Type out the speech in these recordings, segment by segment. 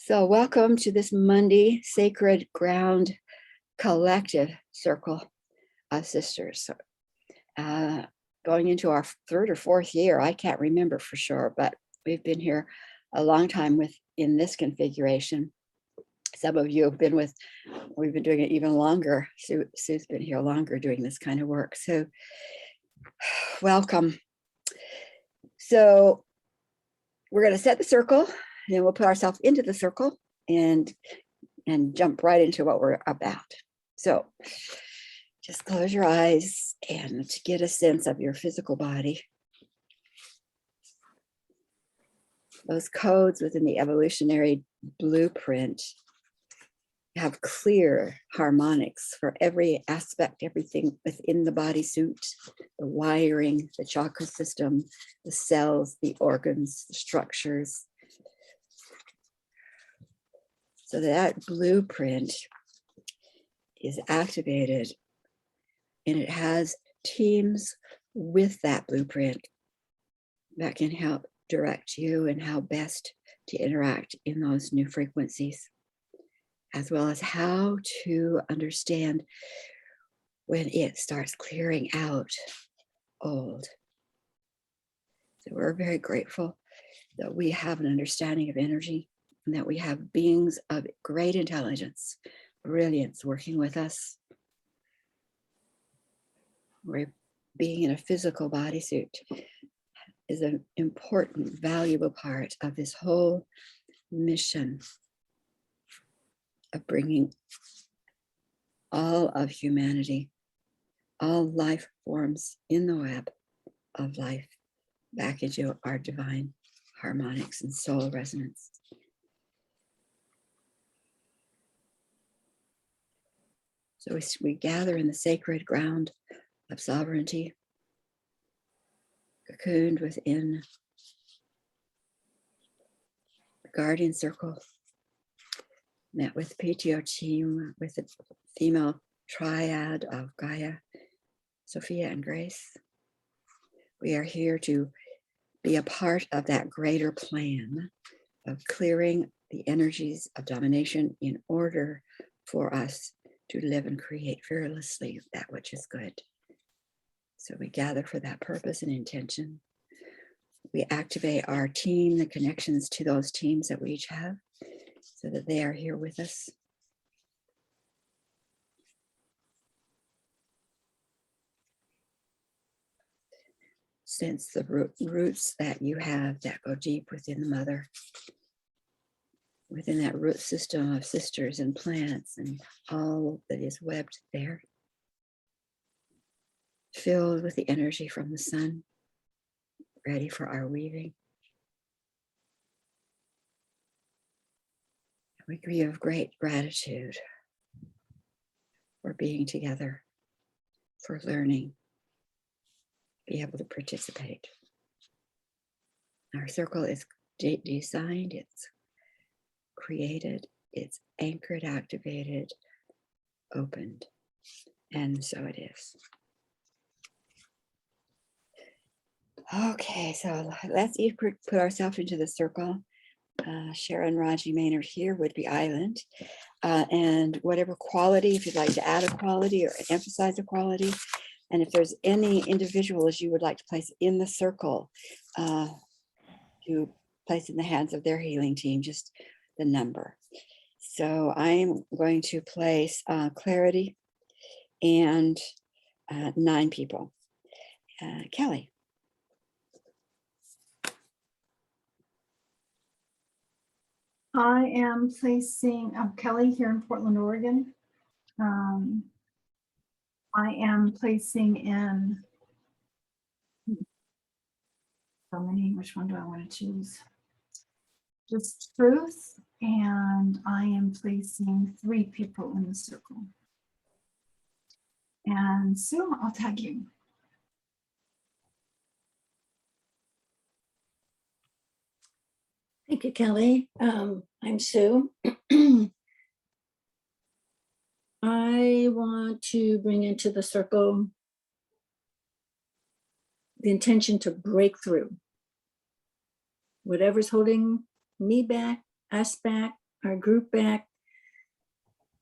So welcome to this Monday Sacred Ground Collective Circle of Sisters. Going into our third or fourth year, I can't remember for sure, but we've been here a long time in this configuration. Some of you have been we've been doing it even longer. Sue's been here longer doing this kind of work. So welcome. So we're going to set the circle, and then we'll put ourselves into the circle and jump right into what we're about. So just close your eyes and get a sense of your physical body. Those codes within the evolutionary blueprint have clear harmonics for every aspect, everything within the bodysuit, the wiring, the chakra system, the cells, the organs, the structures. So that blueprint is activated, and it has teams with that blueprint that can help direct you and how best to interact in those new frequencies, as well as how to understand when it starts clearing out old. So we're very grateful that we have an understanding of energy and that we have beings of great intelligence, brilliance working with us. We're being in a physical bodysuit is an important, valuable part of this whole mission of bringing all of humanity, all life forms in the web of life back into our divine harmonics and soul resonance. So we gather in the sacred ground of sovereignty, cocooned within the guardian circle, met with PTO team, with the female triad of Gaia, Sophia, and Grace. We are here to be a part of that greater plan of clearing the energies of domination in order for us to live and create fearlessly that which is good. So we gather for that purpose and intention. We activate our team, the connections to those teams that we each have, so that they are here with us. Sense the roots that you have that go deep within the mother, within that root system of sisters and plants and all that is webbed there, filled with the energy from the sun, ready for our weaving. We give great gratitude for being together, for learning, be able to participate. Our circle is designed, it's created, it's anchored, activated, opened, and so it is. Okay, so let's each put ourselves into the circle. Sharon Raji Maynard here would be island. And whatever quality, if you'd like to add a quality or emphasize a quality, and if there's any individuals you would like to place in the circle, to place in the hands of their healing team, just the number. So I'm going to place Clarity and 9 people. Kelly. I am placing Kelly here in Portland, Oregon. I am placing in so many. Which one do I want to choose? Just Truth, and I am placing 3 people in the circle. And Sue, I'll tag you. Thank you, Kelly. I'm Sue. I want to bring into the circle the intention to break through whatever's holding me back, us back, our group back.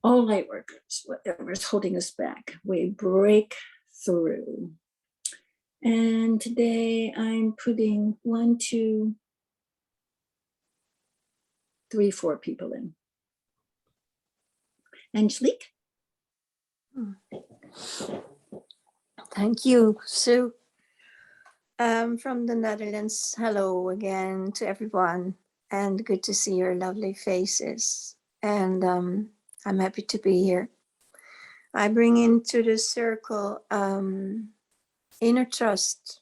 All light workers, whatever's holding us back, we break through. And today I'm putting 1, 2, 3, 4 people in. Angelique? Thank you, Sue. From the Netherlands, hello again to everyone, and good to see your lovely faces. And I'm happy to be here. I bring into the circle inner trust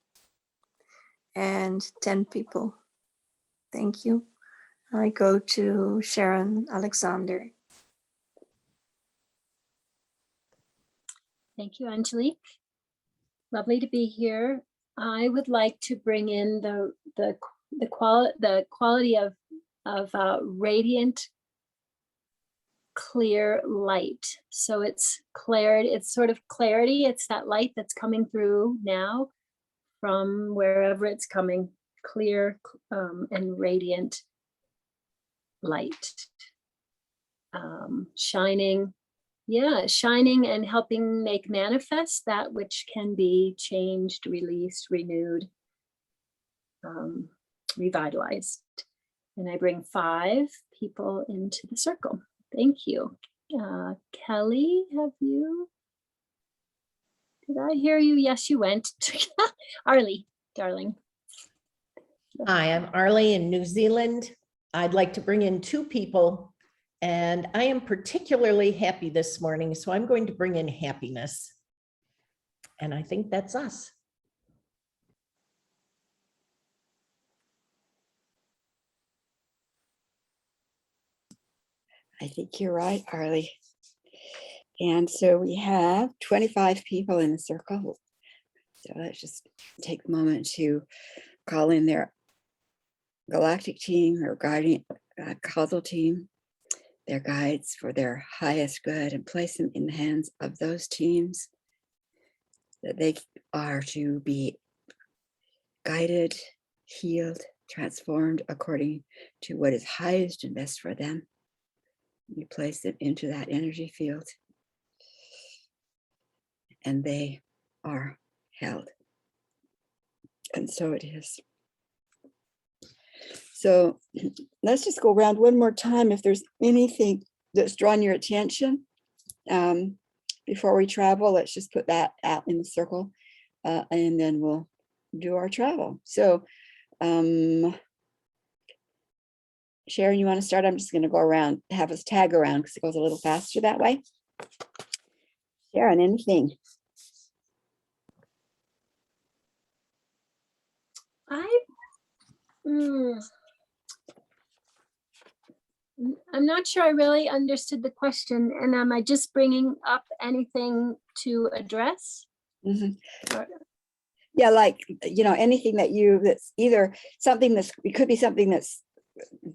and 10 people. Thank you. I go to Sharon Alexander. Thank you, Angelique. Lovely to be here. I would like to bring in the quality of radiant, clear light. So it's clarity. It's sort of clarity. It's that light that's coming through now from wherever it's coming. Clear and radiant light, shining. Yeah, shining and helping make manifest that which can be changed, released, renewed, revitalized. And I bring 5 people into the circle. Thank you. Kelly, did I hear you? Yes, you went. Arlie, darling. Hi, I'm Arlie in New Zealand. I'd like to bring in 2 people. And I am particularly happy this morning, so I'm going to bring in happiness. And I think that's us. I think you're right, Arlie. And so we have 25 people in the circle. So let's just take a moment to call in their galactic team or guardian causal team, their guides for their highest good, and place them in the hands of those teams that they are to be guided, healed, transformed according to what is highest and best for them. You place them into that energy field and they are held. And so it is. So let's just go around one more time. If there's anything that's drawn your attention before we travel, let's just put that out in the circle and then we'll do our travel. So Sharon, you want to start? I'm just going to go around, have us tag around because it goes a little faster that way. Sharon, anything? I'm not sure I really understood the question. And am I just bringing up anything to address? Mm-hmm. Yeah, like, anything that's either something it could be something that's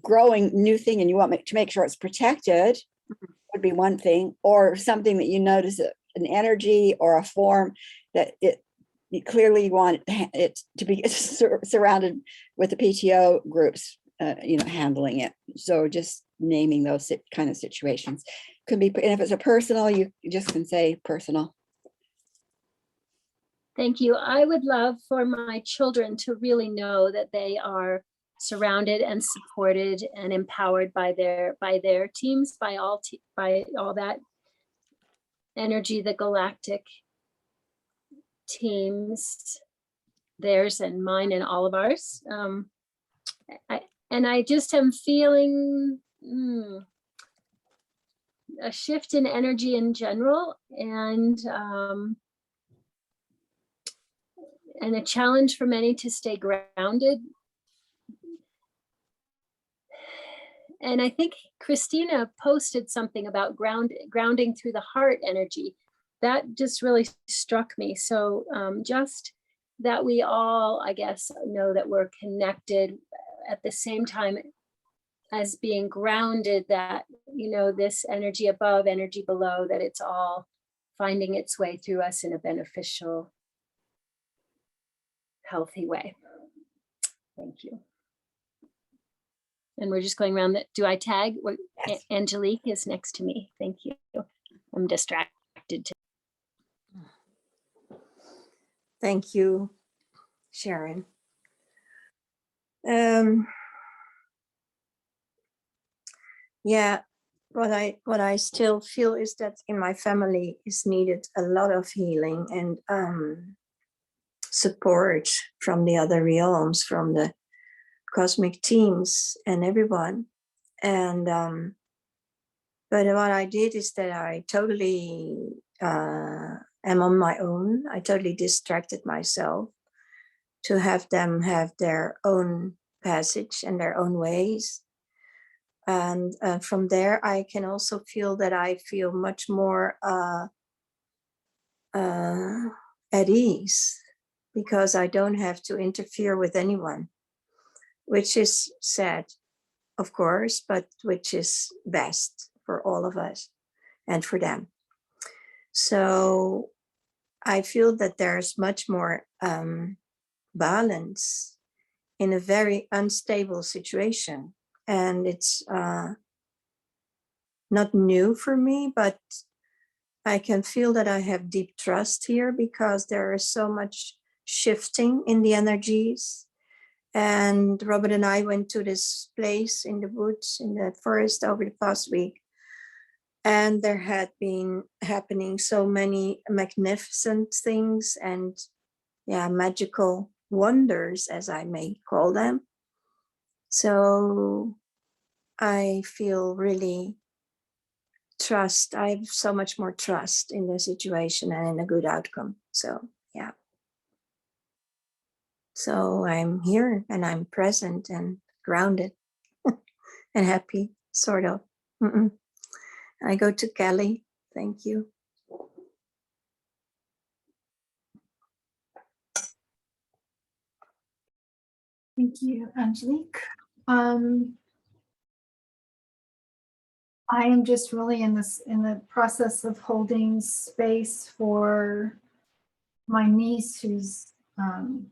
growing, new thing, and you want to make sure it's protected, would be one thing, or something that you notice an energy or a form that you clearly want it to be surrounded with the PTO groups, handling it. So just naming those kind of situations could be, and if it's a personal, you just can say personal. Thank you. I would love for my children to really know that they are surrounded and supported and empowered by their teams, by all that energy, the galactic teams, theirs and mine and all of ours. I just am feeling a shift in energy in general, and a challenge for many to stay grounded. And I think Christina posted something about grounding through the heart energy. That just really struck me. So just that we all, I guess, know that we're connected at the same time as being grounded, that, this energy above, energy below, that it's all finding its way through us in a beneficial, healthy way. Thank you. And we're just going around that. Do I tag? Yes. Angelique is next to me. Thank you. I'm distracted. Thank you, Sharon. Yeah, what I still feel is that in my family is needed a lot of healing and support from the other realms, from the cosmic teams and everyone. And but what I did is that I totally am on my own. I totally distracted myself to have them have their own passage and their own ways. And from there, I can also feel that I feel much more at ease, because I don't have to interfere with anyone, which is sad, of course, but which is best for all of us and for them. So I feel that there's much more balance in a very unstable situation. And it's not new for me, but I can feel that I have deep trust here, because there is so much shifting in the energies. And Robert and I went to this place in the woods, in the forest, over the past week. And there had been happening so many magnificent things and magical wonders, as I may call them. So I feel really trust. I have so much more trust in the situation and in a good outcome. So, yeah. So I'm here and I'm present and grounded and happy, sort of. I go to Kelly. Thank you. Thank you, Angelique. I am just really in the process of holding space for my niece, whose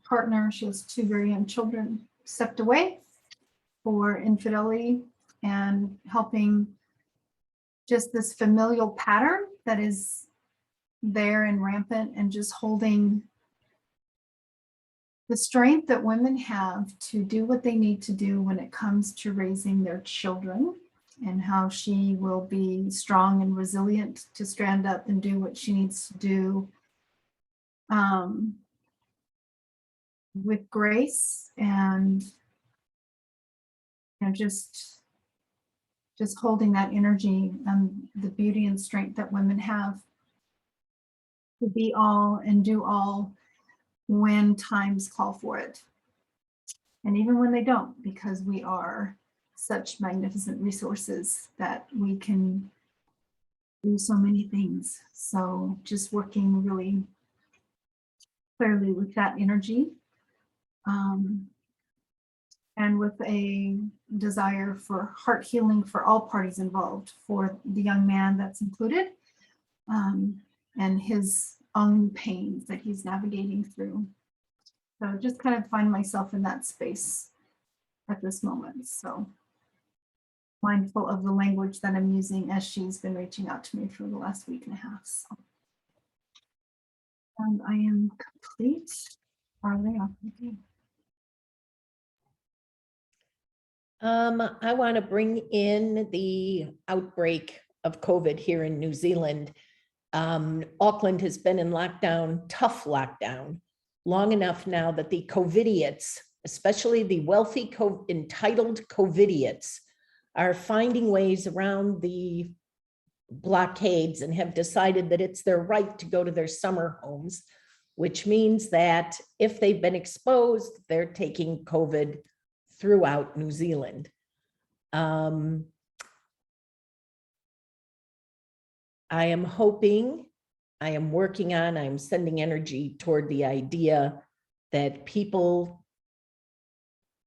partner, she has 2 very young children, stepped away for infidelity, and helping just this familial pattern that is there and rampant, and just holding the strength that women have to do what they need to do when it comes to raising their children, and how she will be strong and resilient to stand up and do what she needs to do with grace, and just holding that energy and the beauty and strength that women have to be all and do all when times call for it, and even when they don't, because we are such magnificent resources that we can do so many things. So just working really clearly with that energy, and with a desire for heart healing for all parties involved, for the young man that's included, and his own pains that he's navigating through. So just kind of find myself in that space at this moment. So mindful of the language that I'm using as she's been reaching out to me for the last week and a half. So. And I am complete. I want to bring in the outbreak of COVID here in New Zealand. Auckland has been in lockdown, tough lockdown, long enough now that the COVIDiots, especially the wealthy, entitled COVIDiots, are finding ways around the blockades and have decided that it's their right to go to their summer homes, which means that if they've been exposed, they're taking COVID throughout New Zealand. I am hoping, I am working on, I'm sending energy toward the idea that people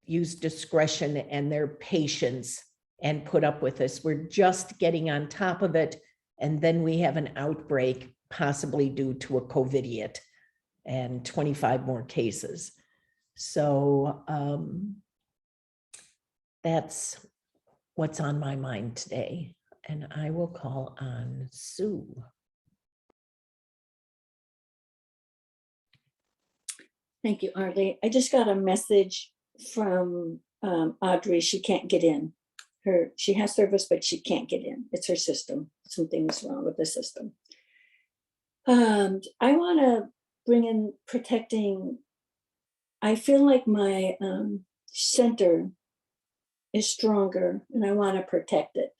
use discretion and their patience and put up with this. We're just getting on top of it. And then we have an outbreak, possibly due to a COVIDiot, and 25 more cases. So that's what's on my mind today. And I will call on Sue. Thank you, Arlie. I just got a message from Audrey. She can't get in. She has service, but she can't get in. It's her system. Something's wrong with the system. I want to bring in protecting. I feel like my center is stronger, and I want to protect it.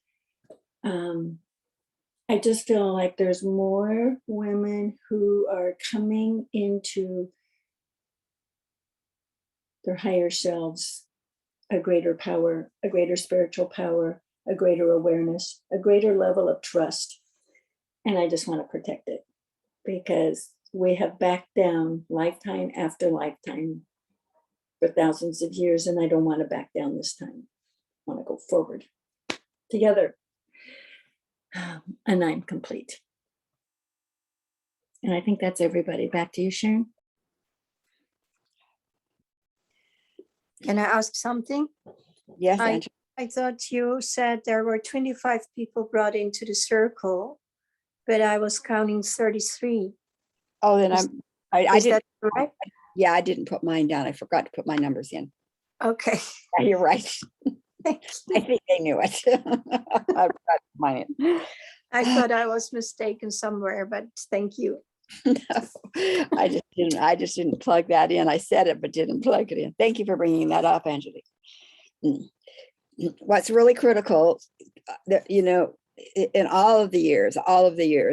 I just feel like there's more women who are coming into their higher selves, a greater power, a greater spiritual power, a greater awareness, a greater level of trust. And I just want to protect it because we have backed down lifetime after lifetime for thousands of years, and I don't want to back down this time. I want to go forward together. And I'm complete. And I think that's everybody. Back to you, Sharon. Can I ask something? Yes, I- Angela. I thought you said there were 25 people brought into the circle, but I was counting 33. Oh, then Is- I Is didn't, that correct? yeah, I didn't put mine down. I forgot to put my numbers in. Okay. Yeah, you're right. Thank I you. think they knew it. I forgot to put mine in. I thought I was mistaken somewhere, but thank you. No, I just didn't plug that in. I said it, but didn't plug it in. Thank you for bringing that up, Angelique. What's really critical, that, you know, in all of the years,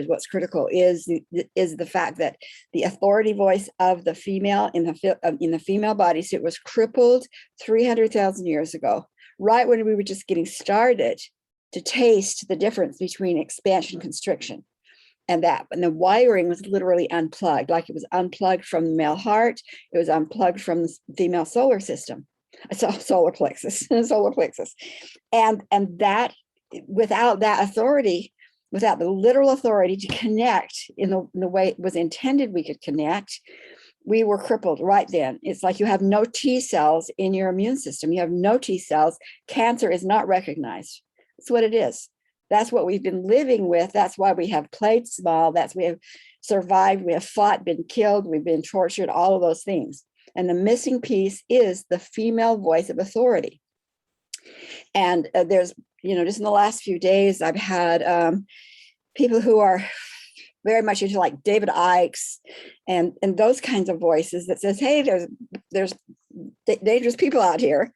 what's critical is the fact that the authority voice of the female in the female bodysuit was crippled 300,000 years ago, right when we were just getting started to taste the difference between expansion, constriction. And the wiring was literally unplugged, like it was unplugged from the male heart. It was unplugged from the female solar system, solar plexus, and that without that authority, without the literal authority to connect in the way it was intended we could connect, we were crippled right then. It's like you have no T cells in your immune system. You have no T cells. Cancer is not recognized. That's what it is. That's what we've been living with. That's why we have played small. That's we have survived. We have fought, been killed. We've been tortured, all of those things. And the missing piece is the female voice of authority. And there's, you know, just in the last few days, I've had people who are very much into like David Icke and those kinds of voices that says, hey, there's dangerous people out here.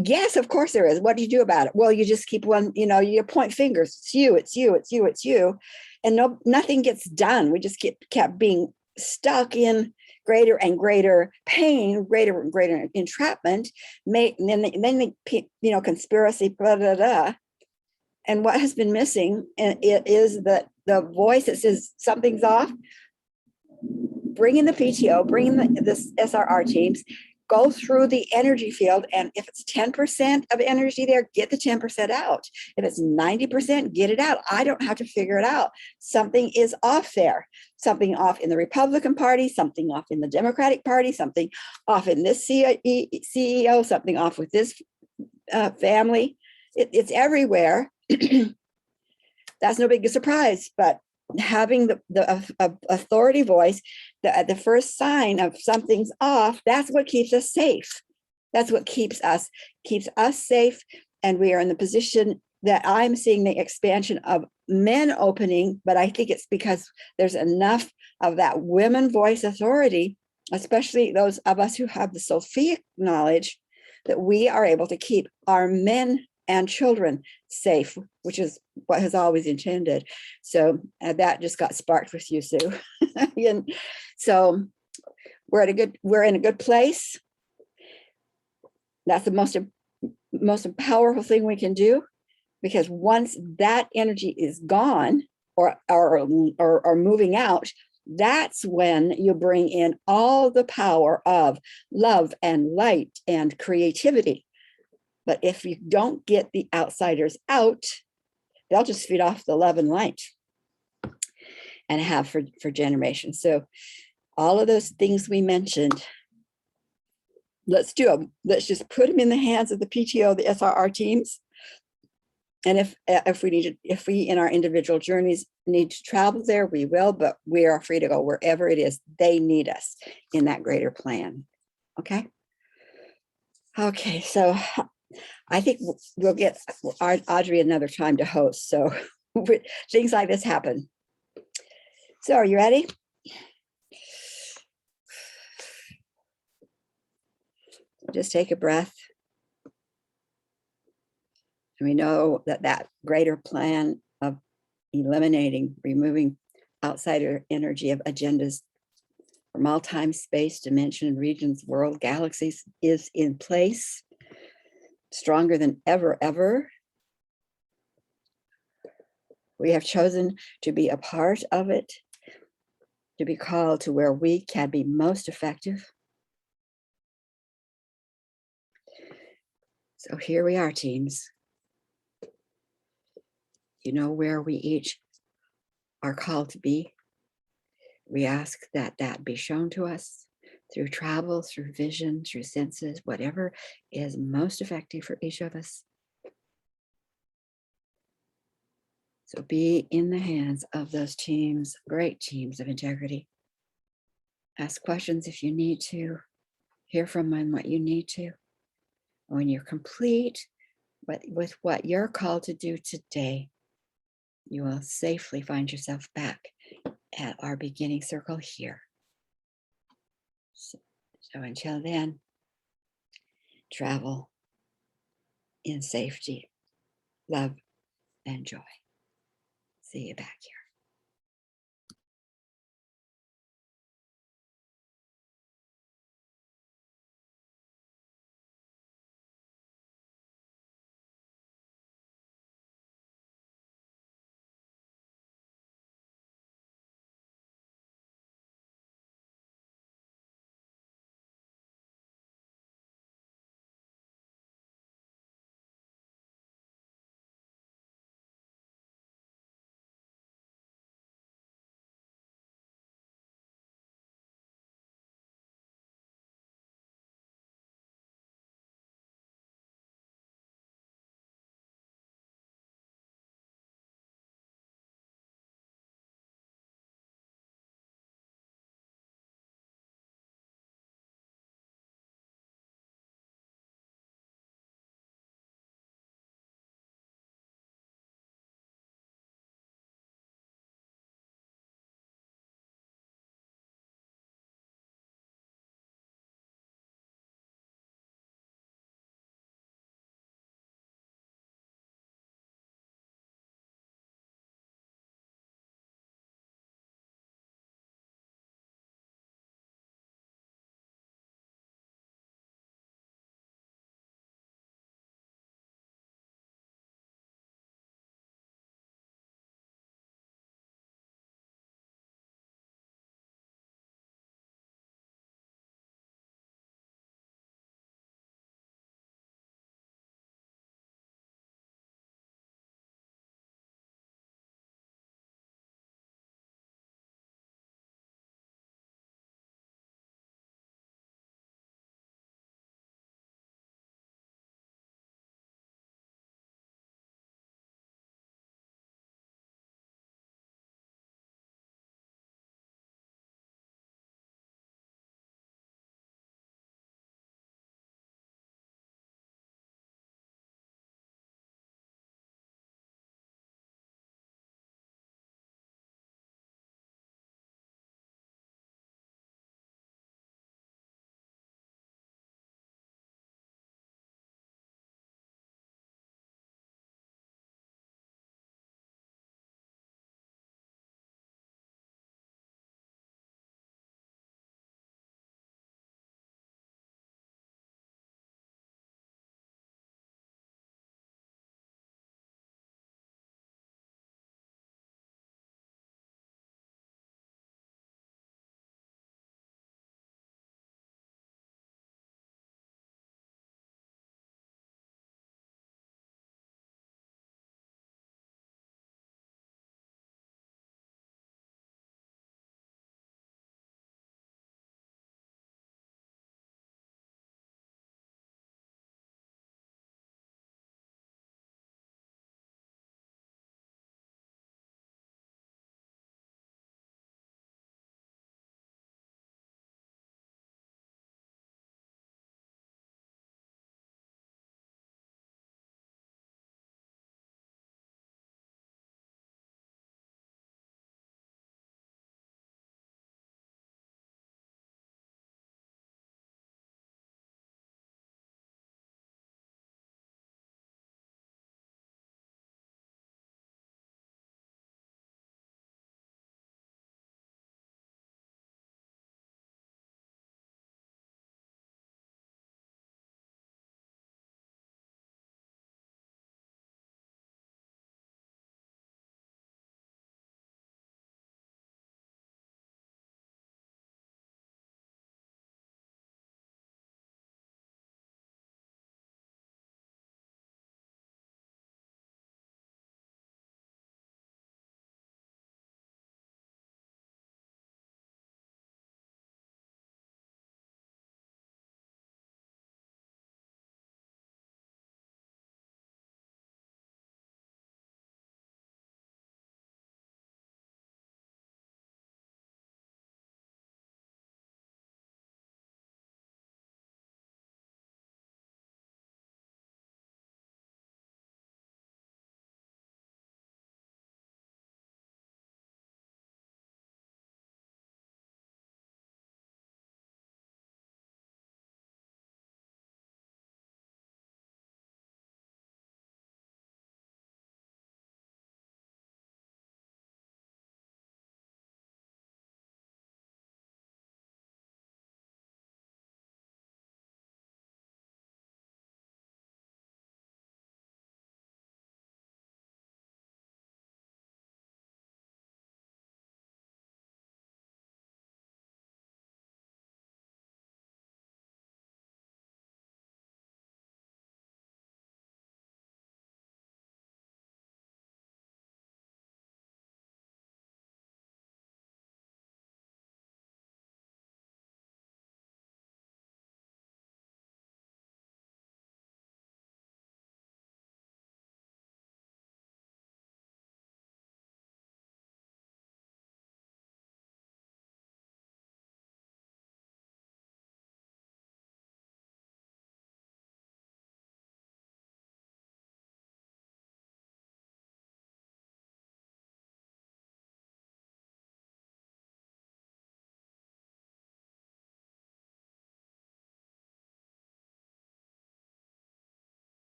Yes, of course there is. What do you do about it? Well, you just keep one, you know, you point fingers. It's you, it's you, it's you, it's you. And nothing gets done. We just kept being stuck in greater and greater pain, greater and greater entrapment. And then the you know, conspiracy, blah, blah, blah. And what has been missing is that the voice that says something's off. Bring in the PTO, bring in the SRR teams, go through the energy field. And if it's 10% of energy there, get the 10% out. If it's 90%, get it out. I don't have to figure it out. Something is off there. Something off in the Republican Party, something off in the Democratic Party, something off in this CEO, something off with this family. It's everywhere. That's no big surprise, but having the authority voice, the first sign of something's off, that's what keeps us safe. That's what keeps us safe. And we are in the position that I'm seeing the expansion of men opening, but I think it's because there's enough of that women voice authority, especially those of us who have the Sophic knowledge, that we are able to keep our men and children safe, which is what has always intended. So that just got sparked with you, Sue. And so we're in a good place. That's the most powerful thing we can do, because once that energy is gone or moving out, that's when you bring in all the power of love and light and creativity. But if you don't get the outsiders out, they'll just feed off the love and light and have for generations. So all of those things we mentioned, let's do them. Let's just put them in the hands of the PTO, the SRR teams, And if we in our individual journeys need to travel there, we will, but we are free to go wherever it is they need us in that greater plan. Okay. Okay, so I think we'll get Audrey another time to host. So things like this happen. So are you ready? Just take a breath. And we know that that greater plan of eliminating, removing outsider energy of agendas from all time, space, dimension, regions, world, galaxies is in place, stronger than ever. We have chosen to be a part of it, to be called to where we can be most effective. So here we are, teams. You know where we each are called to be. We ask that that be shown to us through travel, through vision, through senses, whatever is most effective for each of us. So be in the hands of those teams, great teams of integrity. Ask questions if you need to, hear from them what you need to. When you're complete with what you're called to do today, you will safely find yourself back at our beginning circle here. So until then, travel in safety, love, and joy. See you back here.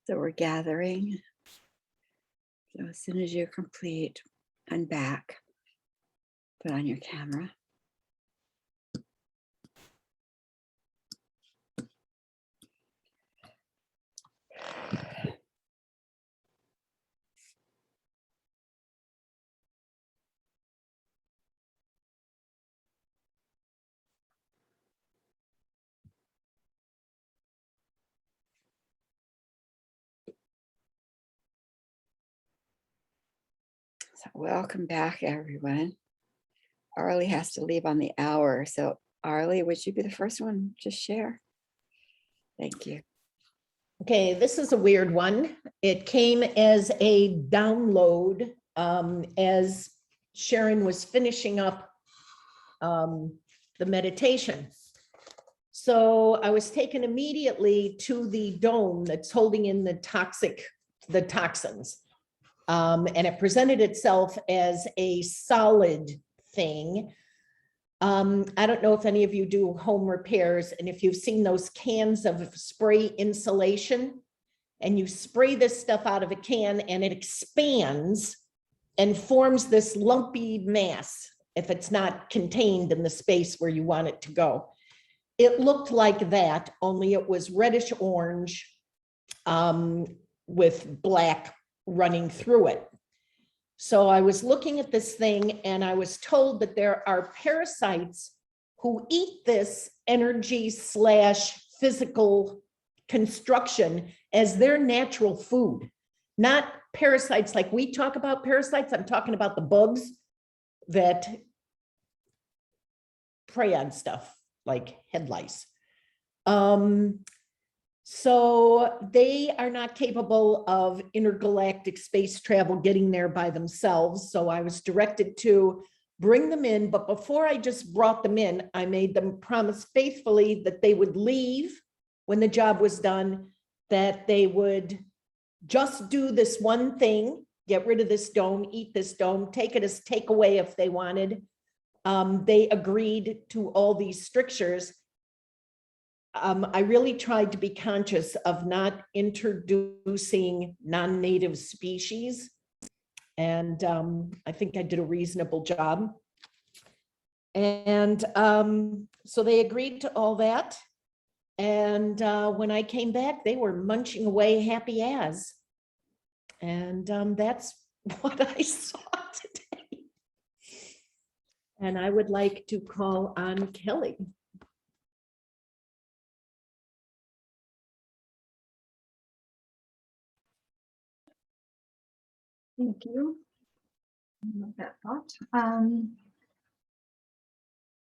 So we're gathering. So as soon as you're complete and back, put on your camera. So welcome back, everyone. Arlie has to leave on the hour. So Arlie, would you be the first one to share? Thank you. Okay, this is a weird one. It came as a download as Sharon was finishing up the meditation. So I was taken immediately to the dome that's holding in the toxins. And it presented itself as a solid thing. I don't know if any of you do home repairs, and if you've seen those cans of spray insulation, and you spray this stuff out of a can and it expands and forms this lumpy mass if it's not contained in the space where you want it to go. It looked like that, only it was reddish orange with black running through it. So I was looking at this thing and I was told that there are parasites who eat this energy / physical construction as their natural food, not parasites like we talk about parasites. I'm talking about the bugs that prey on stuff like head lice. So they are not capable of intergalactic space travel, getting there by themselves. So I was directed to bring them in. But before I just brought them in, I made them promise faithfully that they would leave when the job was done, that they would just do this one thing, get rid of this dome, eat this dome, take it as takeaway if they wanted. They agreed to all these strictures. I really tried to be conscious of not introducing non-native species. And I think I did a reasonable job. And so they agreed to all that. And when I came back, they were munching away happy as. And that's what I saw today. And I would like to call on Kelly. Thank you. I love that thought.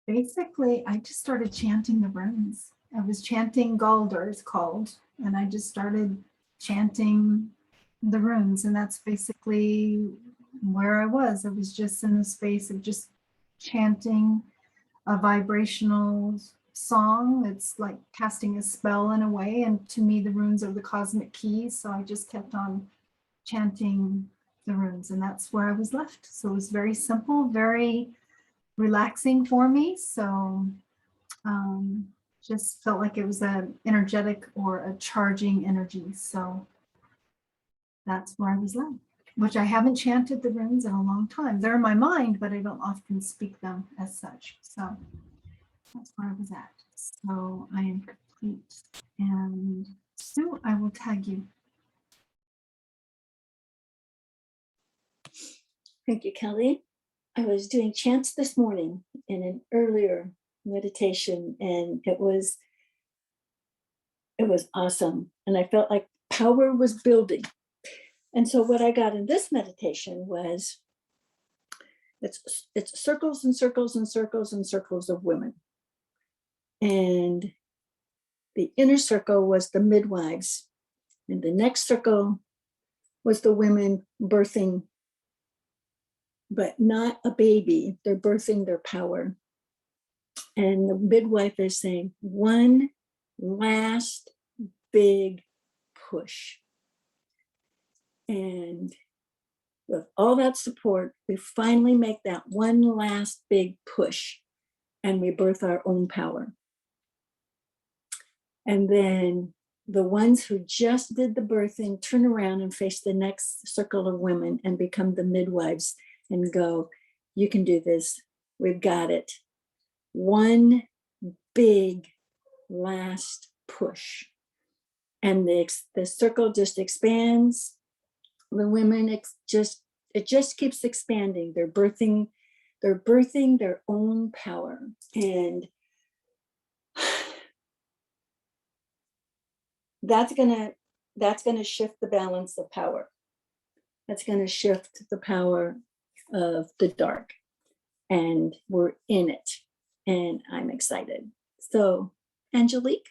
Basically, I just started chanting the runes. I was chanting Galdar, it's called, and I just started chanting the runes, and that's basically where I was. I was just in the space of just chanting a vibrational song. It's like casting a spell in a way, and to me, the runes are the cosmic keys, so I just kept on chanting the runes, and that's where I was left. So it was very simple, very relaxing for me. So just felt like it was an energetic or a charging energy. So that's where I was left, which I haven't chanted the runes in a long time. They're in my mind, but I don't often speak them as such. So that's where I was at. So I am complete. And Sue, I will tag you. Thank you, Kelly. I was doing chants this morning in an earlier meditation, and it was awesome. And I felt like power was building. And so what I got in this meditation was it's circles and circles and circles and circles of women. And the inner circle was the midwives. And the next circle was the women birthing, but not a baby. They're birthing their power. And the midwife is saying, one last big push. And with all that support, we finally make that one last big push and we birth our own power. And then the ones who just did the birthing turn around and face the next circle of women and become the midwives and go, you can do this. We've got it. One big last push. And the circle just expands. The women it just keeps expanding. They're birthing their own power. And that's gonna shift the balance of power. That's gonna shift the power of the dark. And we're in it. And I'm excited. So, Angelique.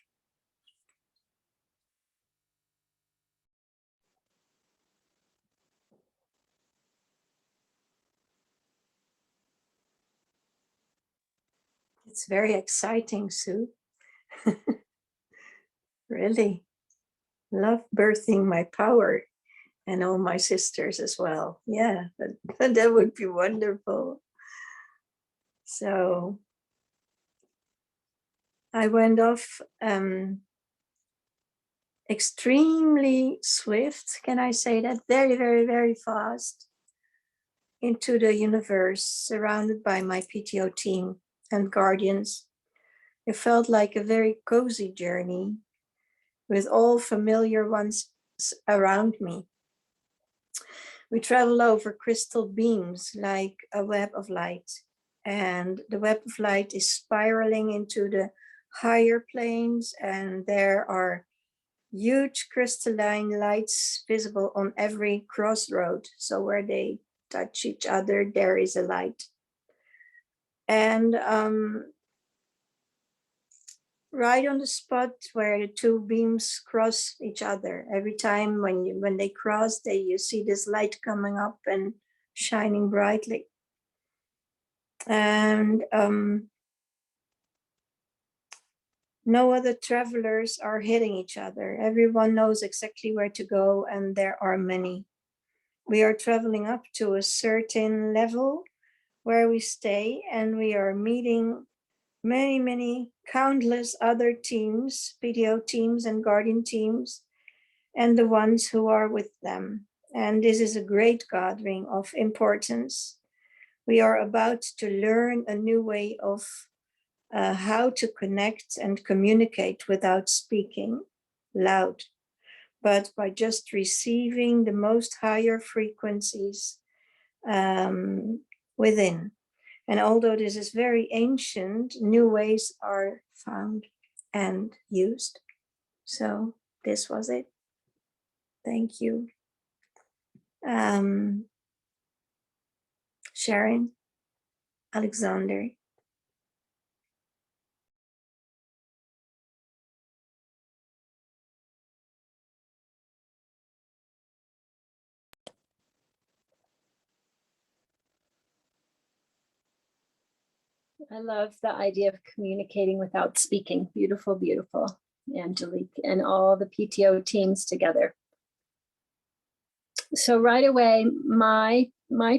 It's very exciting, Sue. Really love birthing my power and all my sisters as well. Yeah, that would be wonderful. So I went off extremely swift, can I say that? Very, very, very fast into the universe, surrounded by my PTO team and guardians. It felt like a very cozy journey with all familiar ones around me. We travel over crystal beams like a web of light, and the web of light is spiraling into the higher planes, and there are huge crystalline lights visible on every crossroad. So where they touch each other, there is a light. And right on the spot where the two beams cross each other, every time when they cross, you see this light coming up and shining brightly. And no other travelers are hitting each other. Everyone knows exactly where to go, and there are many. We are traveling up to a certain level where we stay, and we are meeting many, many countless other teams, PTO teams and guardian teams, and the ones who are with them. And this is a great gathering of importance. We are about to learn a new way of how to connect and communicate without speaking loud, but by just receiving the most higher frequencies within. And although this is very ancient, new ways are found and used. So this was it. Thank you. Sharon, Alexander. I love the idea of communicating without speaking. Beautiful, beautiful, Angelique, and all the PTO teams together. So right away, my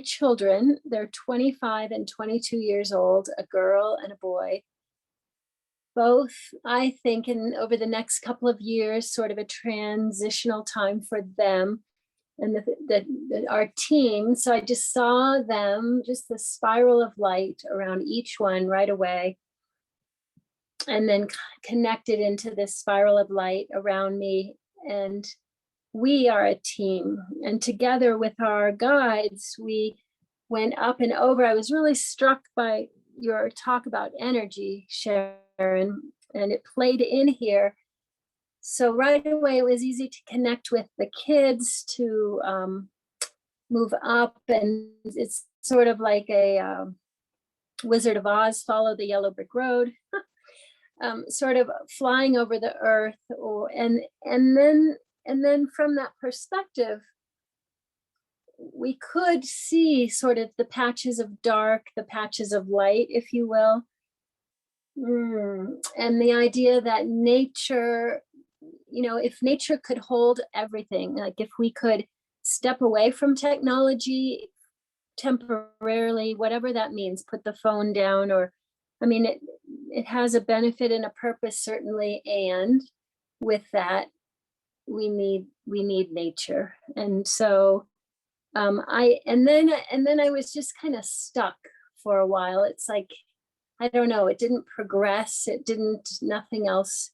children, they're 25 and 22 years old, a girl and a boy. Both, I think, over the next couple of years, sort of a transitional time for them and our team. So I just saw them, just the spiral of light around each one right away, and then connected into this spiral of light around me. And we are a team, and together with our guides, we went up and over. I was really struck by your talk about energy, Sharon, and it played in here. So right away, it was easy to connect with the kids, to move up, and it's sort of like a Wizard of Oz, follow the yellow brick road, sort of flying over the earth, and then from that perspective, we could see sort of the patches of dark, the patches of light, if you will, and the idea that nature, if nature could hold everything, like if we could step away from technology temporarily, whatever that means, put the phone down, or, I mean, it has a benefit and a purpose, certainly. And with that, we need nature. And so and then I was just kind of stuck for a while. It's like, I don't know, it didn't progress. Nothing else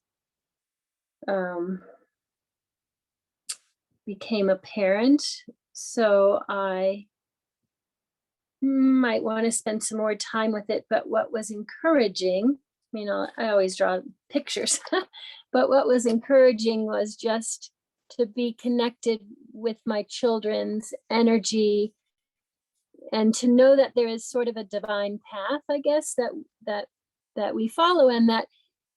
became apparent. So I might want to spend some more time with it. But what was encouraging, I always draw pictures, but what was encouraging was just to be connected with my children's energy, and to know that there is sort of a divine path, I guess, that we follow, and that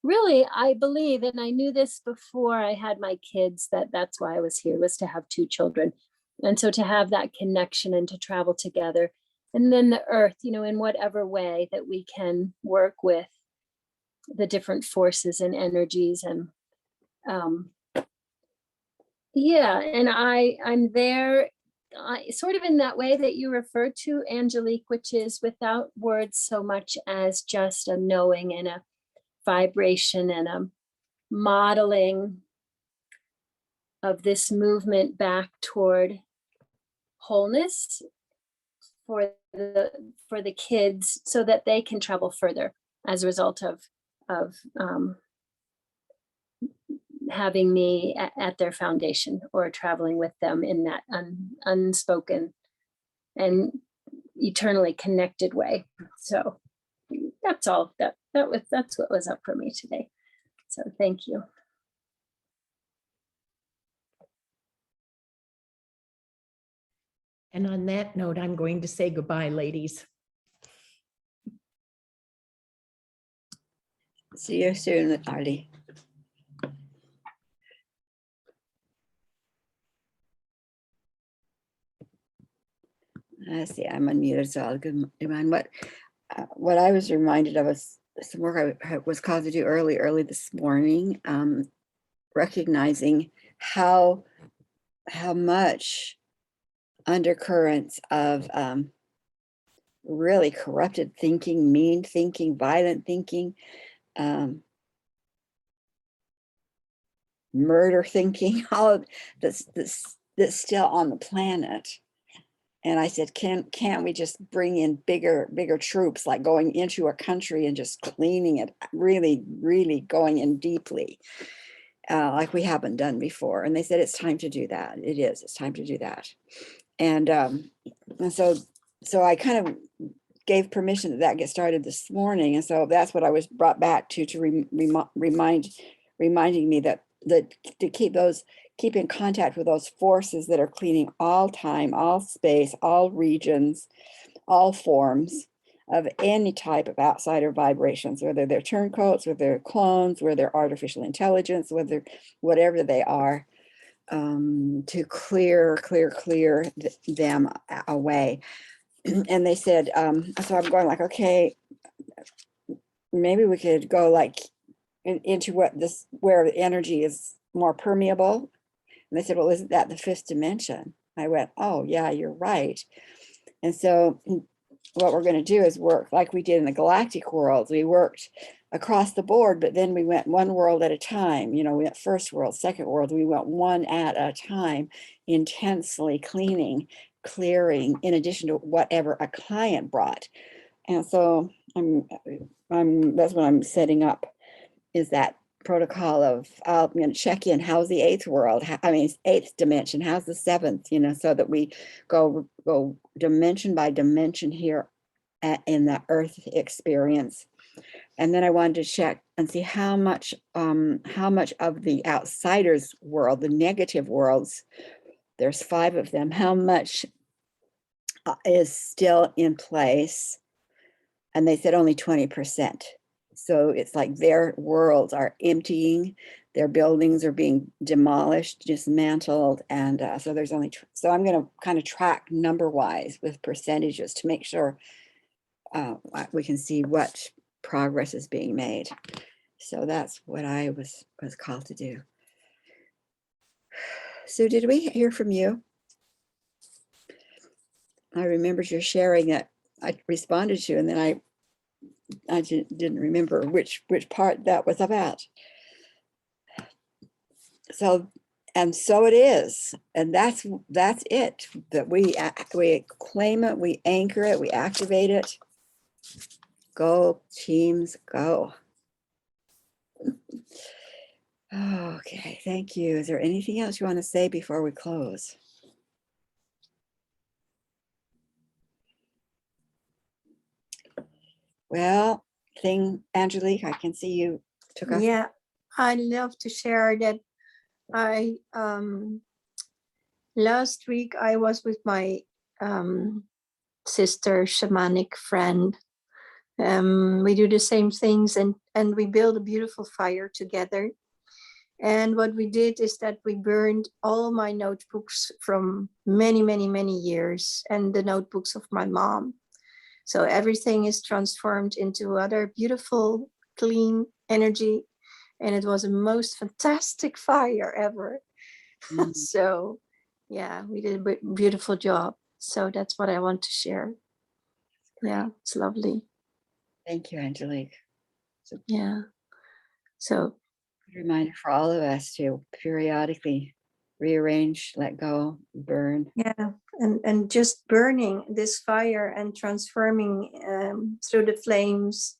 really I believe, and I knew this before I had my kids, that's why I was here, was to have 2 children. And so to have that connection and to travel together, and then the earth, in whatever way that we can work with the different forces and energies. And and I'm there sort of in that way that you refer to, Angelique, which is without words so much as just a knowing and a vibration and a modeling of this movement back toward wholeness for the kids, so that they can travel further as a result of having me at their foundation, or traveling with them in that unspoken and eternally connected way. So that's all. That's what was up for me today. So thank you. And on that note, I'm going to say goodbye, ladies. See you soon, Arlie. I see I'm unmuted, so I'll give them what I was reminded of was some work I was called to do early this morning, recognizing how much undercurrents of really corrupted thinking, mean thinking, violent thinking, murder thinking, all of that's still on the planet. And I said, can't we just bring in bigger troops, like going into a country and just cleaning it, really, really going in deeply, like we haven't done before. And they said, it's time to do that. It's time to do that. And so I kind of gave permission that get started this morning. And so that's what I was brought back to reminding me that to keep in contact with those forces that are cleaning all time, all space, all regions, all forms of any type of outsider vibrations, whether they're turncoats, whether they're clones, whether they're artificial intelligence, whatever they are, to clear them away. And they said, so I'm going like, okay, maybe we could go like into where the energy is more permeable. And they said, well, isn't that the 5th dimension? I went, oh yeah, you're right. And so what we're going to do is work like we did in the galactic world. We worked across the board, but then we went one world at a time. We went first world, second world. We went one at a time, intensely clearing, in addition to whatever a client brought. And so that's what I'm setting up, is that protocol of, I'm going to check in, how's the 8th world? 8th dimension, how's the 7th, so that we go dimension by dimension here in the earth experience. And then I wanted to check and see how much of the outsiders world, the negative worlds, there's 5 of them, how much is still in place. And they said only 20%. So it's like their worlds are emptying, their buildings are being demolished, dismantled. And so there's only, so I'm going to kind of track number wise with percentages to make sure we can see what progress is being made. So that's what I was called to do. Sue, did we hear from you? I remembered your sharing that I responded to, and then I didn't remember which part that was about. So And so it is. And that's it. That we claim it, we anchor it, we activate it. Go, teams, go. Okay, thank you. Is there anything else you want to say before we close? Well, Angelique, I can see you took us. Yeah, I'd love to share that last week I was with my sister shamanic friend. We do the same things and we build a beautiful fire together. And what we did is that we burned all my notebooks from many, many, many years and the notebooks of my mom. So everything is transformed into other beautiful, clean energy. And it was the most fantastic fire ever. So yeah, we did a beautiful job. So that's what I want to share. Yeah, it's lovely. Thank you, Angelique. Yeah. So Reminder for all of us to periodically rearrange, let go, burn. yeah, and just burning this fire and transforming through the flames.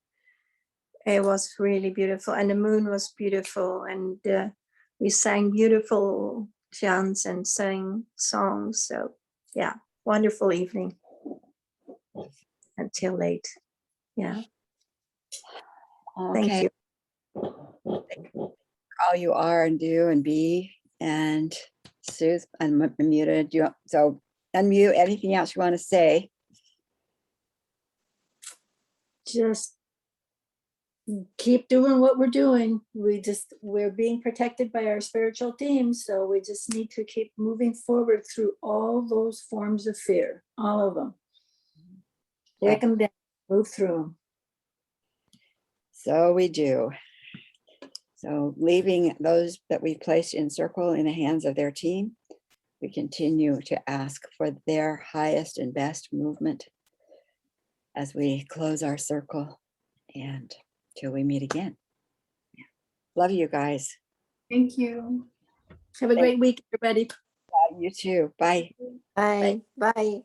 It was really beautiful, and the moon was beautiful, and we sang beautiful chants and sang songs. So yeah, wonderful evening until late. Yeah, thank Okay. you. All you are and do and be. And Sue's unmuted. So unmute anything else you want to say. Just keep doing what we're doing. We're being protected by our spiritual teams. So we just need to keep moving forward through all those forms of fear, all of them. Break them down, move through them. So we do. So leaving those that we placed in circle in the hands of their team, we continue to ask for their highest and best movement as we close our circle and till we meet again. Love you guys. Thank you. Have a great week, everybody. You too. Bye. Bye. Bye.